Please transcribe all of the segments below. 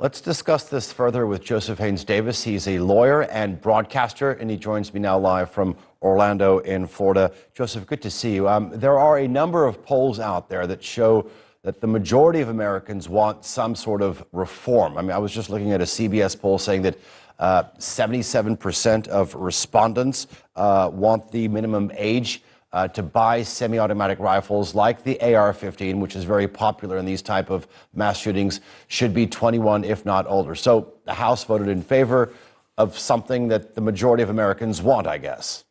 Let's discuss this further with Joseph Haynes Davis. He's a lawyer and broadcaster, and he joins me now live from Orlando in Florida. Joseph, good to see you. There are a number of polls out there that show that the majority of Americans want some sort of reform. I mean, I was just looking at a CBS poll saying that 77% of respondents want the minimum age to buy semi-automatic rifles like the AR-15, which is very popular in these type of mass shootings, should be 21, if not older. So the House voted in favor of something that the majority of Americans want, I guess.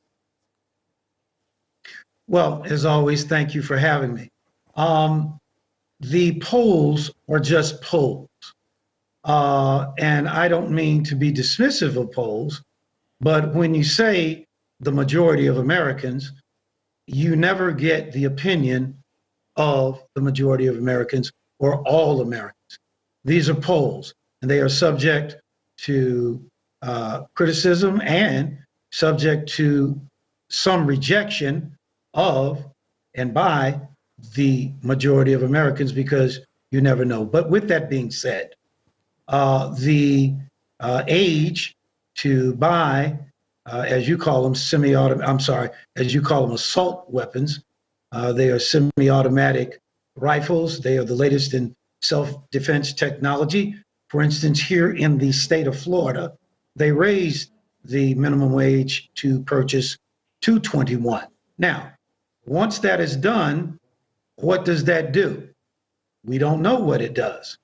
Well, as always, thank you for having me. The polls are just polls. And I don't mean to be dismissive of polls, but when you say the majority of Americans, you never get the opinion of the majority of Americans or all Americans. These are polls, and they are subject to criticism and subject to some rejection of and by the majority of Americans, because you never know. But with that being said, the age to buy, as you call them, as you call them, assault weapons. They are semi-automatic rifles. They are the latest in self-defense technology. For instance, here in the state of Florida, they raised the minimum wage to purchase to 21. Now, once that is done, what does that do? We don't know what it does.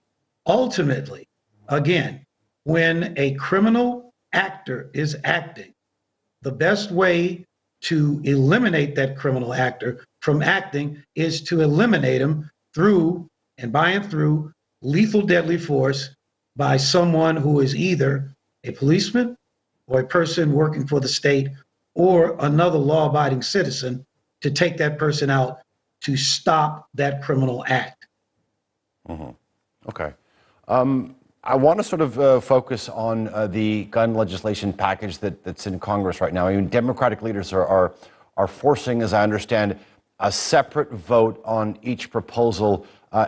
Ultimately, again, when a criminal actor is acting, the best way to eliminate that criminal actor from acting is to eliminate him through and by and through lethal deadly force by someone who is either a policeman or a person working for the state or another law-abiding citizen to take that person out to stop that criminal act. Mm-hmm. Okay. I want to sort of focus on the gun legislation package that's in Congress right now. I mean, Democratic leaders are forcing, as I understand, a separate vote on each proposal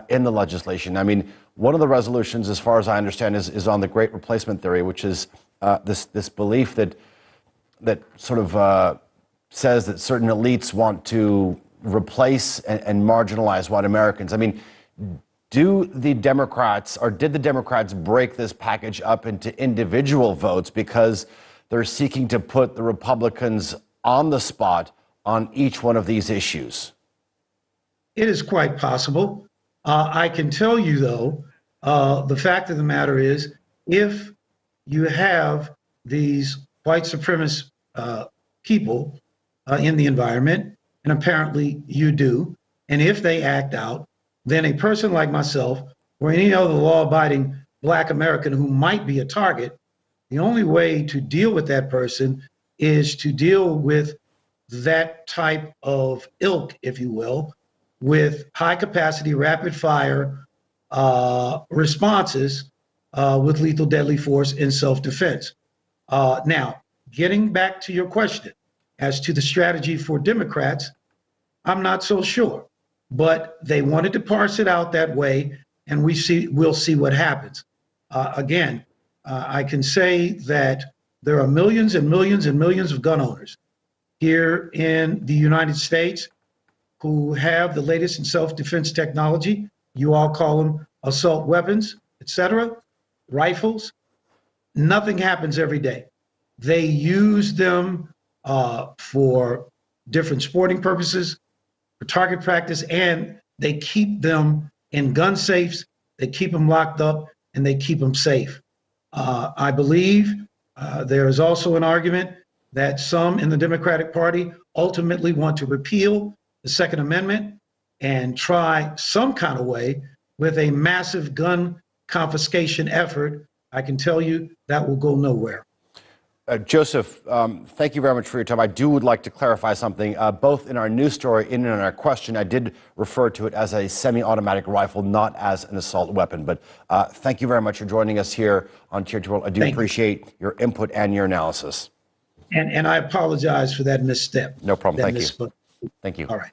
in the legislation. I mean, one of the resolutions, as far as I understand, is on the Great Replacement Theory, which is this belief that sort of says that certain elites want to replace and marginalize white Americans. I mean, did the Democrats break this package up into individual votes because they're seeking to put the Republicans on the spot on each one of these issues? It is quite possible. I can tell you, though, the fact of the matter is, if you have these white supremacist people in the environment, and apparently you do, and if they act out, then a person like myself or any other law-abiding Black American who might be a target, the only way to deal with that person is to deal with that type of ilk, if you will, with high-capacity, rapid-fire responses with lethal deadly force in self-defense. Now, getting back to your question as to the strategy for Democrats, I'm not so sure. But they wanted to parse it out that way, and we'll see what happens. Again, I can say that there are millions and millions and millions of gun owners here in the United States who have the latest in self-defense technology. You all call them assault weapons, etc., rifles. Nothing happens every day. They use them for different sporting purposes, for target practice, and they keep them in gun safes, they keep them locked up, and they keep them safe. I believe there is also an argument that some in the Democratic Party ultimately want to repeal the Second Amendment and try some kind of way with a massive gun confiscation effort. I can tell you that will go nowhere. Joseph, thank you very much for your time. I would like to clarify something. Both in our news story and in our question, I did refer to it as a semi-automatic rifle, not as an assault weapon. But thank you very much for joining us here on TRT World. I do appreciate your input and your analysis. And I apologize for that misstep. No problem. Thank you. Thank you. All right.